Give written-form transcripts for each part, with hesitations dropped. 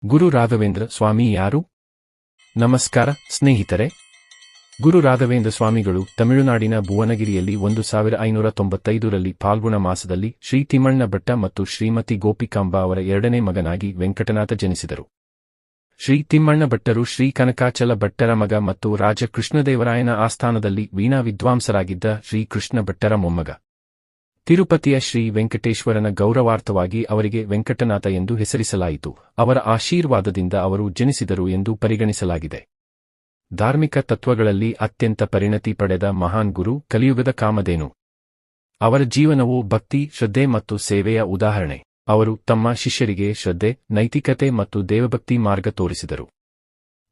ಗುರು ರಾಘವೇಂದ್ರ ಸ್ವಾಮಿ ಯಾರು? ನಮಸ್ಕಾರ ಸ್ನೇಹಿತರೆ. ಗುರು ರಾಘವೇಂದ್ರ ಸ್ವಾಮಿಗಳು ತಮಿಳುನಾಡಿನ ಭುವನಗಿರಿಯಲ್ಲಿ 1595ರಲ್ಲಿ ಫಾಲ್ಗುಣ ಮಾಸದಲ್ಲಿ ಶ್ರೀ ತಿಮ್ಮಣ್ಣ ಭಟ್ಟ ಮತ್ತು ಶ್ರೀಮತಿ ಗೋಪಿಕಾಂಬ ಅವರ ಎರಡನೇ ಮಗನಾಗಿ ವೆಂಕಟನಾಥ ಜನಿಸಿದರು. ಶ್ರೀ ತಿಮ್ಮಣ್ಣ ಭಟ್ಟರು ಶ್ರೀ ಕನಕಾಚಲ ಭಟ್ಟರ ಮಗ ಮತ್ತು ರಾಜ ಕೃಷ್ಣದೇವರಾಯನ ಆಸ್ಥಾನದಲ್ಲಿ ವೀಣಾ ವಿದ್ವಾಂಸರಾಗಿದ್ದ ಶ್ರೀ ಕೃಷ್ಣ ಭಟ್ಟರ ಮೊಮ್ಮಗ. ತಿರುಪತಿಯ ಶ್ರೀ ವೆಂಕಟೇಶ್ವರನ ಗೌರವಾರ್ಥವಾಗಿ ಅವರಿಗೆ ವೆಂಕಟನಾಥ ಎಂದು ಹೆಸರಿಸಲಾಯಿತು. ಅವರ ಆಶೀರ್ವಾದದಿಂದ ಅವರು ಜನಿಸಿದರು ಎಂದು ಪರಿಗಣಿಸಲಾಗಿದೆ. ಧಾರ್ಮಿಕ ತತ್ವಗಳಲ್ಲಿ ಅತ್ಯಂತ ಪರಿಣತಿ ಪಡೆದ ಮಹಾನ್ ಗುರು ಕಲಿಯುಗದ ಕಾಮಧೇನು. ಅವರ ಜೀವನವು ಭಕ್ತಿ, ಶ್ರದ್ಧೆ ಮತ್ತು ಸೇವೆಯ ಉದಾಹರಣೆ. ಅವರು ತಮ್ಮ ಶಿಷ್ಯರಿಗೆ ಶ್ರದ್ಧೆ, ನೈತಿಕತೆ ಮತ್ತು ದೇವಭಕ್ತಿ ಮಾರ್ಗ ತೋರಿಸಿದರು.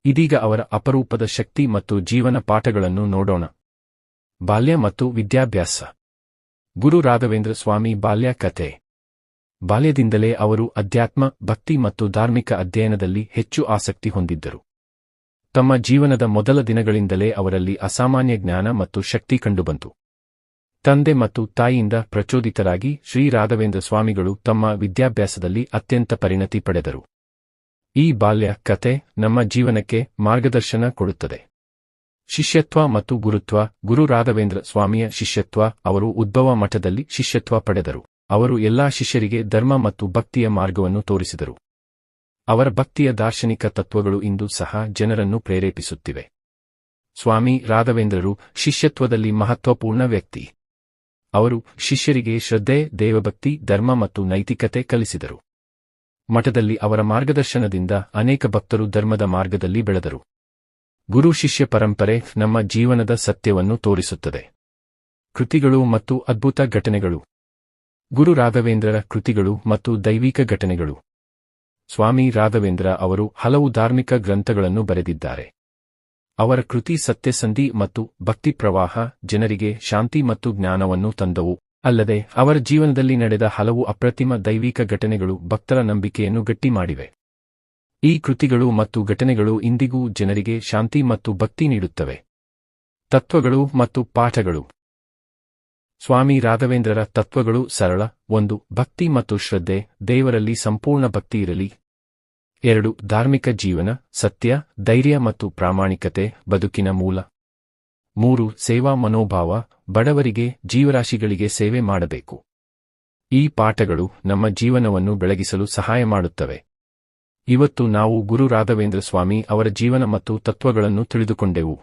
ಇದೀಗ ಅವರ ಅಪರೂಪದ ಶಕ್ತಿ ಮತ್ತು ಜೀವನ ಪಾಠಗಳನ್ನು ನೋಡೋಣ. ಬಾಲ್ಯ ಮತ್ತು ವಿದ್ಯಾಭ್ಯಾಸ. ಗುರು ರಾಘವೇಂದ್ರ ಸ್ವಾಮಿ ಬಾಲ್ಯ ಕಥೆ. ಬಾಲ್ಯದಿಂದಲೇ ಅವರು ಅಧ್ಯಾತ್ಮ, ಭಕ್ತಿ ಮತ್ತು ಧಾರ್ಮಿಕ ಅಧ್ಯಯನದಲ್ಲಿ ಹೆಚ್ಚು ಆಸಕ್ತಿ ಹೊಂದಿದ್ದರು. ತಮ್ಮ ಜೀವನದ ಮೊದಲ ದಿನಗಳಿಂದಲೇ ಅವರಲ್ಲಿ ಅಸಾಮಾನ್ಯ ಜ್ಞಾನ ಮತ್ತು ಶಕ್ತಿ ಕಂಡುಬಂತು. ತಂದೆ ಮತ್ತು ತಾಯಿಯಿಂದ ಪ್ರಚೋದಿತರಾಗಿ ಶ್ರೀ ರಾಘವೇಂದ್ರ ಸ್ವಾಮಿಗಳು ತಮ್ಮ ವಿದ್ಯಾಭ್ಯಾಸದಲ್ಲಿ ಅತ್ಯಂತ ಪರಿಣತಿ ಪಡೆದರು. ಈ ಬಾಲ್ಯ ಕಥೆ ನಮ್ಮ ಜೀವನಕ್ಕೆ ಮಾರ್ಗದರ್ಶನ ಕೊಡುತ್ತದೆ. ಶಿಷ್ಯತ್ವ ಮತ್ತು ಗುರುತ್ವ. ಗುರು ರಾಘವೇಂದ್ರ ಸ್ವಾಮಿಯ ಶಿಷ್ಯತ್ವ. ಅವರು ಉದ್ಭವ ಮಠದಲ್ಲಿ ಶಿಷ್ಯತ್ವ ಪಡೆದರು. ಅವರು ಎಲ್ಲಾ ಶಿಷ್ಯರಿಗೆ ಧರ್ಮ ಮತ್ತು ಭಕ್ತಿಯ ಮಾರ್ಗವನ್ನು ತೋರಿಸಿದರು. ಅವರ ಭಕ್ತಿಯ ದಾರ್ಶನಿಕ ತತ್ವಗಳು ಇಂದು ಸಹ ಜನರನ್ನು ಪ್ರೇರೇಪಿಸುತ್ತಿವೆ. ಸ್ವಾಮಿ ರಾಘವೇಂದ್ರರು ಶಿಷ್ಯತ್ವದಲ್ಲಿ ಮಹತ್ವಪೂರ್ಣ ವ್ಯಕ್ತಿ. ಅವರು ಶಿಷ್ಯರಿಗೆ ಶ್ರದ್ಧೆ, ದೇವಭಕ್ತಿ, ಧರ್ಮ ಮತ್ತು ನೈತಿಕತೆ ಕಲಿಸಿದರು. ಮಠದಲ್ಲಿ ಅವರ ಮಾರ್ಗದರ್ಶನದಿಂದ ಅನೇಕ ಭಕ್ತರು ಧರ್ಮದ ಮಾರ್ಗದಲ್ಲಿ ಬೆಳೆದರು. ಗುರು ಶಿಷ್ಯ ಪರಂಪರೆ ನಮ್ಮ ಜೀವನದ ಸತ್ಯವನ್ನು ತೋರಿಸುತ್ತದೆ. ಕೃತಿಗಳು ಮತ್ತು ಅದ್ಭುತ ಘಟನೆಗಳು. ಗುರು ರಾಘವೇಂದ್ರರ ಕೃತಿಗಳು ಮತ್ತು ದೈವಿಕ ಘಟನೆಗಳು. ಸ್ವಾಮಿ ರಾಘವೇಂದ್ರ ಅವರು ಹಲವು ಧಾರ್ಮಿಕ ಗ್ರಂಥಗಳನ್ನು ಬರೆದಿದ್ದಾರೆ. ಅವರ ಕೃತಿ ಸತ್ಯಸಂಧಿ ಮತ್ತು ಭಕ್ತಿ ಪ್ರವಾಹ ಜನರಿಗೆ ಶಾಂತಿ ಮತ್ತು ಜ್ಞಾನವನ್ನು ತಂದವು. ಅಲ್ಲದೆ ಅವರ ಜೀವನದಲ್ಲಿ ನಡೆದ ಹಲವು ಅಪ್ರತಿಮ ದೈವಿಕ ಘಟನೆಗಳು ಭಕ್ತರ ನಂಬಿಕೆಯನ್ನು ಗಟ್ಟಿ ಮಾಡಿವೆ. ಈ ಕೃತಿಗಳು ಮತ್ತು ಘಟನೆಗಳು ಇಂದಿಗೂ ಜನರಿಗೆ ಶಾಂತಿ ಮತ್ತು ಭಕ್ತಿ ನೀಡುತ್ತವೆ. ತತ್ವಗಳು ಮತ್ತು ಪಾಠಗಳು. ಸ್ವಾಮಿ ರಾಘವೇಂದ್ರರ ತತ್ವಗಳು ಸರಳ. 1. ಭಕ್ತಿ ಮತ್ತು ಶ್ರದ್ಧೆ. ದೇವರಲ್ಲಿ ಸಂಪೂರ್ಣ ಭಕ್ತಿ ಇರಲಿ. 2. ಧಾರ್ಮಿಕ ಜೀವನ. ಸತ್ಯ, ಧೈರ್ಯ ಮತ್ತು ಪ್ರಾಮಾಣಿಕತೆ ಬದುಕಿನ ಮೂಲ. 3. ಸೇವಾ ಮನೋಭಾವ. ಬಡವರಿಗೆ, ಜೀವರಾಶಿಗಳಿಗೆ ಸೇವೆ ಮಾಡಬೇಕು. ಈ ಪಾಠಗಳು ನಮ್ಮ ಜೀವನವನ್ನು ಬೆಳಗಿಸಲು ಸಹಾಯ ಮಾಡುತ್ತವೆ. ಇವತ್ತು ನಾವು ಗುರು ರಾಘವೇಂದ್ರ ಸ್ವಾಮಿ ಅವರ ಜೀವನ ಮತ್ತು ತತ್ವಗಳನ್ನು ತಿಳಿದುಕೊಂಡೆವು.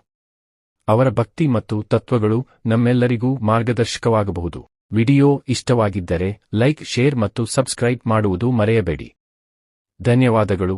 ಅವರ ಭಕ್ತಿ ಮತ್ತು ತತ್ವಗಳು ನಮ್ಮೆಲ್ಲರಿಗೂ ಮಾರ್ಗದರ್ಶಕವಾಗಬಹುದು. ವಿಡಿಯೋ ಇಷ್ಟವಾಗಿದ್ದರೆ ಲೈಕ್, ಶೇರ್ ಮತ್ತು ಸಬ್ಸ್ಕ್ರೈಬ್ ಮಾಡುವುದು ಮರೆಯಬೇಡಿ. ಧನ್ಯವಾದಗಳು.